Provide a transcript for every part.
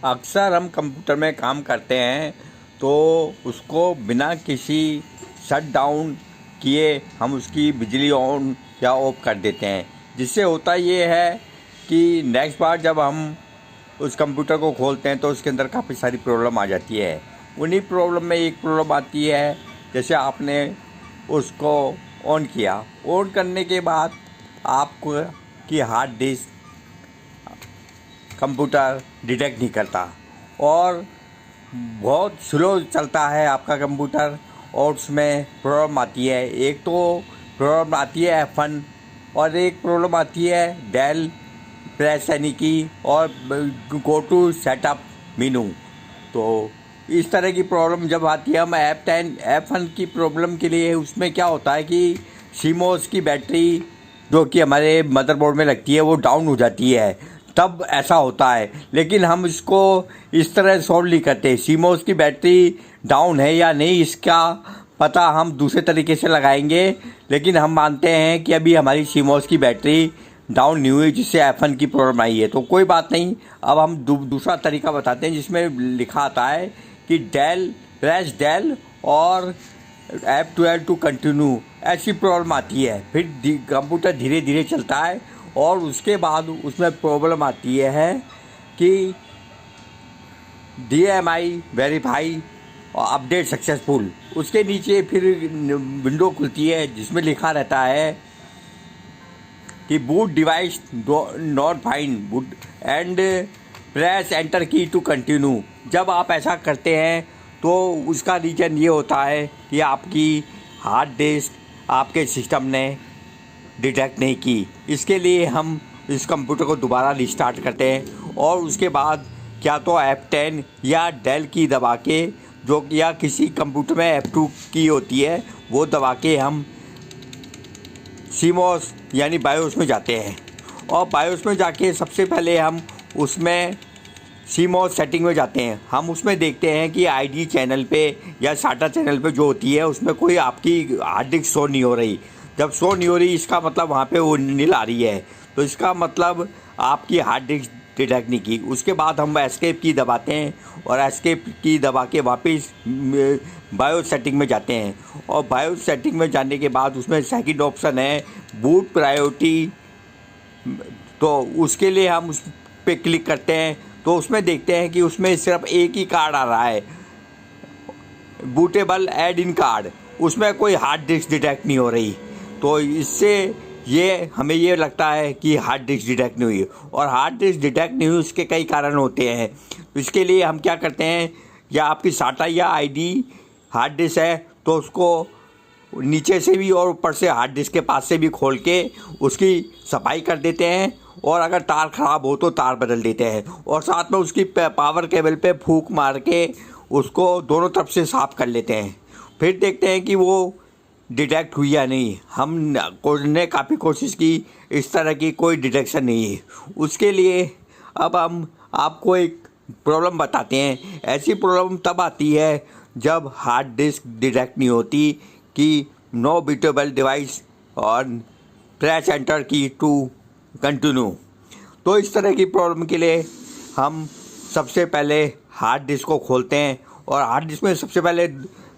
अक्सर हम कंप्यूटर में काम करते हैं तो उसको बिना किसी शट डाउन किए हम उसकी बिजली ऑन या ऑफ कर देते हैं, जिससे होता ये है कि नेक्स्ट बार जब हम उस कंप्यूटर को खोलते हैं तो उसके अंदर काफ़ी सारी प्रॉब्लम आ जाती है। उन्हीं प्रॉब्लम में एक प्रॉब्लम आती है, जैसे आपने उसको ऑन किया, ऑन करने के बाद आपको की हार्ड डिस्क कंप्यूटर डिटेक्ट नहीं करता और बहुत स्लो चलता है आपका कंप्यूटर और उसमें प्रॉब्लम आती है। एक तो प्रॉब्लम आती है F1 और एक प्रॉब्लम आती है डेल प्रेस यानी की और गो टू सेटअप मेनू। तो इस तरह की प्रॉब्लम जब आती है, हम F1 की प्रॉब्लम के लिए उसमें क्या होता है कि सीमोस की बैटरी जो कि हमारे मदरबोर्ड में लगती है वो डाउन हो जाती है, तब ऐसा होता है। लेकिन हम इसको इस तरह सॉल्व नहीं करते। सीमोस की बैटरी डाउन है या नहीं इसका पता हम दूसरे तरीके से लगाएंगे, लेकिन हम मानते हैं कि अभी हमारी सीमोस की बैटरी डाउन नहीं हुई जिससे F1 की प्रॉब्लम आई है। तो कोई बात नहीं, अब हम दूसरा तरीका बताते हैं जिसमें लिखा आता है कि प्रेस डेल और F12 टू कंटिन्यू, ऐसी प्रॉब्लम आती है। फिर कंप्यूटर धीरे धीरे चलता है और उसके बाद उसमें प्रॉब्लम आती है कि DMI वेरीफाई और अपडेट सक्सेसफुल। उसके नीचे फिर विंडो खुलती है जिसमें लिखा रहता है कि boot device not find boot and press enter की टू कंटिन्यू। जब आप ऐसा करते हैं तो उसका रीज़न ये होता है कि आपकी हार्ड डिस्क आपके सिस्टम ने डिटेक्ट नहीं की। इसके लिए हम इस कंप्यूटर को दोबारा रिस्टार्ट करते हैं और उसके बाद क्या तो F10 या डेल की दबा के, जो या किसी कंप्यूटर में F2 की होती है वो दबा के हम सीमोस यानी बायोस में जाते हैं। और बायोस में जाके सबसे पहले हम उसमें सीमोस सेटिंग में जाते हैं। हम उसमें देखते हैं कि ID चैनल पे या SATA चैनल पे जो होती है उसमें कोई आपकी हार्ड डिस्क शो नहीं हो रही। जब शो नहीं हो रही इसका मतलब वहाँ पे वो नील आ रही है, तो इसका मतलब आपकी हार्ड डिस्क डिटेक्ट नहीं की। उसके बाद हम एस्केप की दबाते हैं और एस्केप की दबा के वापस बायोस सेटिंग में जाते हैं। और बायोस सेटिंग में जाने के बाद उसमें सेकंड ऑप्शन है बूट प्रायोरिटी, तो उसके लिए हम उस पर क्लिक करते हैं तो उसमें देखते हैं कि उसमें सिर्फ एक ही कार्ड आ रहा है, बूटेबल ऐड इन कार्ड। उसमें कोई हार्ड डिस्क डिटेक्ट नहीं हो रही। तो इससे हमें ये लगता है कि हार्ड डिस्क डिटेक्ट नहीं हुई। और हार्ड डिस्क डिटेक्ट नहीं हुई उसके कई कारण होते हैं। तो इसके लिए हम क्या करते हैं, या आपकी SATA या ID हार्ड डिस्क है तो उसको नीचे से भी और ऊपर से हार्ड डिस्क के पास से भी खोल के उसकी सफाई कर देते हैं। और अगर तार ख़राब हो तो तार बदल देते हैं और साथ में उसकी पावर केबल पे फूंक मार के उसको दोनों तरफ से साफ़ कर लेते हैं। फिर देखते हैं कि वो डिटेक्ट हुई या नहीं। हमने काफ़ी कोशिश की, इस तरह की कोई डिटेक्शन नहीं है। उसके लिए अब हम आपको एक प्रॉब्लम बताते हैं। ऐसी प्रॉब्लम तब आती है जब हार्ड डिस्क डिटेक्ट नहीं होती कि नो बूटेबल डिवाइस और प्रेस एंटर की टू कंटिन्यू। तो इस तरह की प्रॉब्लम के लिए हम सबसे पहले हार्ड डिस्क को खोलते हैं और हार्ड डिस्क में सबसे पहले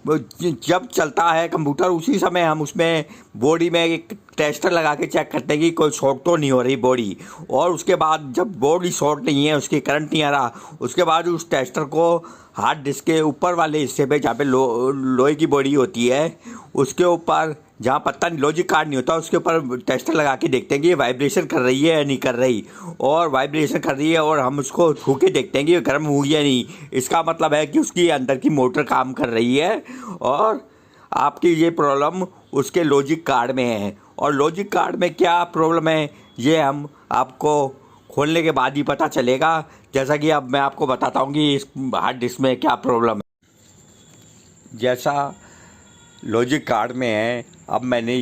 जब चलता है कंप्यूटर उसी समय हम उसमें बॉडी में एक टेस्टर लगा के चेक करते हैं कि कोई शॉर्ट तो नहीं हो रही बॉडी। और उसके बाद जब बॉडी शॉर्ट नहीं है, उसकी करंट नहीं आ रहा, उसके बाद उस टेस्टर को हार्ड डिस्क के ऊपर वाले हिस्से पे जहाँ पे लोहे की बॉडी होती है उसके ऊपर, जहाँ पत्ता लॉजिक कार्ड नहीं होता, उसके ऊपर टेस्टर लगा के देखते हैं कि ये वाइब्रेशन कर रही है या नहीं कर रही। और वाइब्रेशन कर रही है और हम उसको छू के देखते हैं कि ये गर्म हुई या नहीं। इसका मतलब है कि उसकी अंदर की मोटर काम कर रही है और आपकी ये प्रॉब्लम उसके लॉजिक कार्ड में है। और लॉजिक कार्ड में क्या प्रॉब्लम है ये हम आपको खोलने के बाद ही पता चलेगा। जैसा कि अब मैं आपको बताता हूँ कि इस हार्ड डिस्क में क्या प्रॉब्लम है। जैसा लॉजिक कार्ड में है, अब मैंने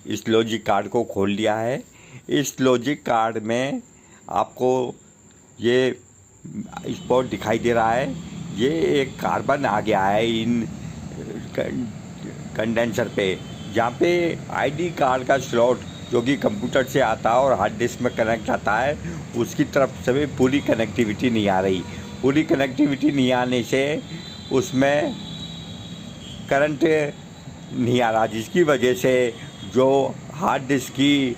इस लॉजिक कार्ड को खोल लिया है। इस लॉजिक कार्ड में आपको ये स्पॉट दिखाई दे रहा है, ये एक कार्बन आ गया है इन कंडेंसर पे, जहाँ पे ID कार्ड का स्लॉट जो कि कंप्यूटर से आता है और हार्ड डिस्क में कनेक्ट आता है उसकी तरफ से भी पूरी कनेक्टिविटी नहीं आ रही। पूरी कनेक्टिविटी नहीं आने से उसमें करंट नहीं आ रहा, जिसकी वजह से जो हार्ड डिस्क की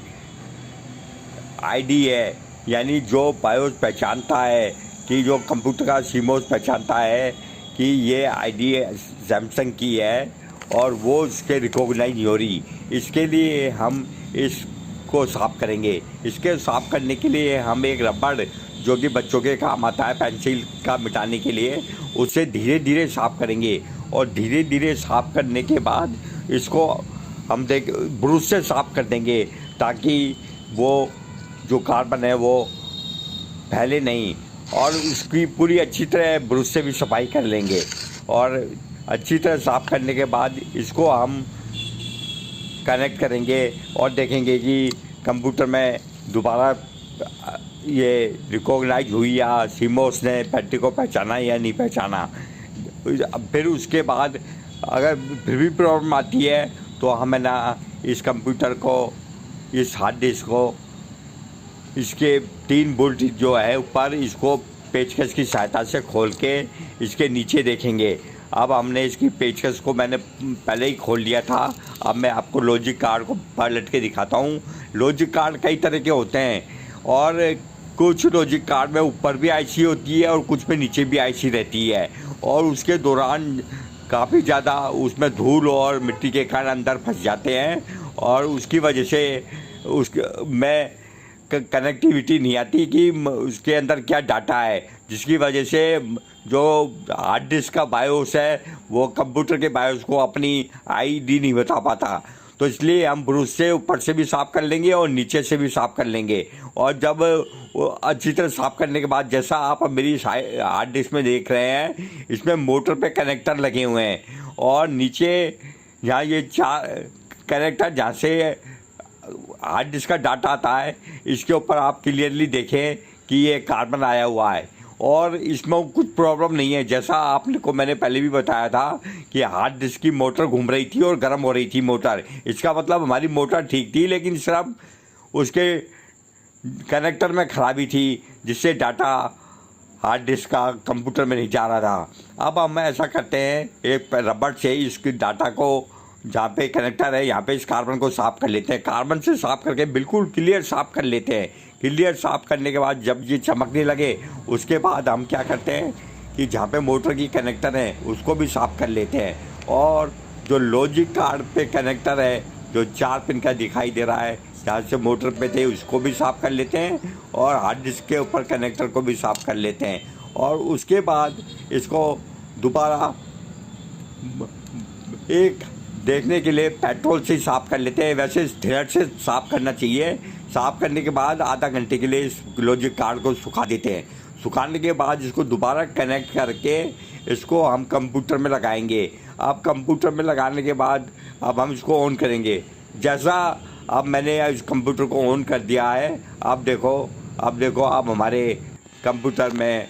आईडी है, यानी जो बायोस पहचानता है कि जो कंप्यूटर का सीमोस पहचानता है कि ये आईडी सैमसंग की है और वो इसके रिकॉग्नाइज नहीं हो रही। इसके लिए हम इसको साफ़ करेंगे। इसके साफ़ करने के लिए हम एक रबड़ जो कि बच्चों के काम आता है पेंसिल का मिटाने के लिए, उससे धीरे धीरे साफ़ करेंगे। और धीरे धीरे साफ़ करने के बाद इसको हम ब्रश से साफ़ कर देंगे ताकि वो जो कार्बन है वो फैले नहीं। और इसकी पूरी अच्छी तरह ब्रश से भी सफाई कर लेंगे। और अच्छी तरह साफ़ करने के बाद इसको हम कनेक्ट करेंगे और देखेंगे कि कंप्यूटर में दोबारा ये रिकॉग्नाइज हुई या सीमोस ने बैटरी को पहचाना या नहीं पहचाना। फिर उसके बाद अगर फिर भी प्रॉब्लम आती है तो हमें ना इस कंप्यूटर को, इस हार्ड डिस्क को, इसके 3 बोल्ट जो है ऊपर, इसको पेचकस की सहायता से खोल के इसके नीचे देखेंगे। अब हमने इसकी पेचकस को मैंने पहले ही खोल लिया था। अब मैं आपको लॉजिक कार्ड को पलट के दिखाता हूँ। लॉजिक कार्ड कई तरह के होते हैं और कुछ लॉजिक कार्ड में ऊपर भी आईसी होती है और कुछ में नीचे भी आईसी रहती है। और उसके दौरान काफ़ी ज़्यादा उसमें धूल और मिट्टी के कारण अंदर फंस जाते हैं और उसकी वजह से में कनेक्टिविटी नहीं आती कि उसके अंदर क्या डाटा है, जिसकी वजह से जो हार्ड डिस्क का बायोस है वो कंप्यूटर के बायोस को अपनी आईडी नहीं बता पाता। तो इसलिए हम ब्रश से ऊपर से भी साफ़ कर लेंगे और नीचे से भी साफ़ कर लेंगे। और जब अच्छी तरह साफ़ करने के बाद, जैसा आप मेरी हार्ड डिस्क में देख रहे हैं, इसमें मोटर पे कनेक्टर लगे हुए हैं और नीचे यहाँ ये 4 कनेक्टर जहाँ से हार्ड डिस्क का डाटा आता है, इसके ऊपर आप क्लियरली देखें कि ये कार्बन आया हुआ है और इसमें कुछ प्रॉब्लम नहीं है। जैसा आपने को मैंने पहले भी बताया था कि हार्ड डिस्क की मोटर घूम रही थी और गर्म हो रही थी मोटर, इसका मतलब हमारी मोटर ठीक थी, लेकिन सिर्फ उसके कनेक्टर में खराबी थी जिससे डाटा हार्ड डिस्क का कंप्यूटर में नहीं जा रहा था। अब हम ऐसा करते हैं, एक रबड़ से इसकी डाटा को जहाँ पे कनेक्टर है यहाँ पे इस कार्बन को साफ़ कर लेते हैं। कार्बन से साफ़ करके बिल्कुल क्लियर साफ़ कर लेते हैं। क्लियर साफ़ करने के बाद जब ये चमकने लगे उसके बाद हम क्या करते हैं कि जहाँ पे मोटर की कनेक्टर है उसको भी साफ़ कर लेते हैं। और जो लॉजिक कार्ड पे कनेक्टर है जो 4 पिन का दिखाई दे रहा है, जहाँ से मोटर पे थे, उसको भी साफ़ कर लेते हैं और हार्ड डिस्क के ऊपर कनेक्टर को भी साफ़ कर लेते हैं। और उसके बाद इसको दोबारा एक देखने के लिए पेट्रोल से साफ़ कर लेते हैं। वैसे थ्रेड से साफ़ करना चाहिए। साफ़ करने के बाद आधा घंटे के लिए इस लॉजिक कार्ड को सुखा देते हैं। सुखाने के बाद इसको दोबारा कनेक्ट करके इसको हम कंप्यूटर में लगाएंगे। अब कंप्यूटर में लगाने के बाद अब हम इसको ऑन करेंगे। जैसा अब मैंने इस कंप्यूटर को ऑन कर दिया है, अब देखो अब हमारे कंप्यूटर में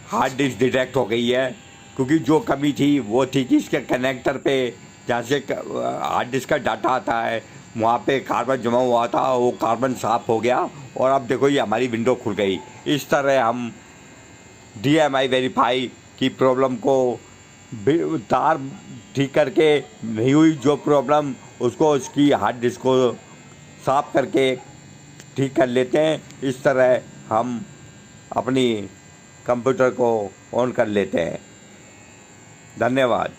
हार्ड डिस्क डिटेक्ट हो गई है। क्योंकि जो कमी थी वो थी कि इसके कनेक्टर पे जहाँ से हार्ड डिस्क का डाटा आता है वहाँ पे कार्बन जमा हुआ था, वो कार्बन साफ़ हो गया और अब देखो ये हमारी विंडो खुल गई। इस तरह हम DMI वेरीफाई की प्रॉब्लम को तार ठीक करके नहीं हुई जो प्रॉब्लम, उसको उसकी हार्ड डिस्क को साफ़ करके ठीक कर लेते हैं। इस तरह हम अपनी कंप्यूटर को ऑन कर लेते हैं। धन्यवाद।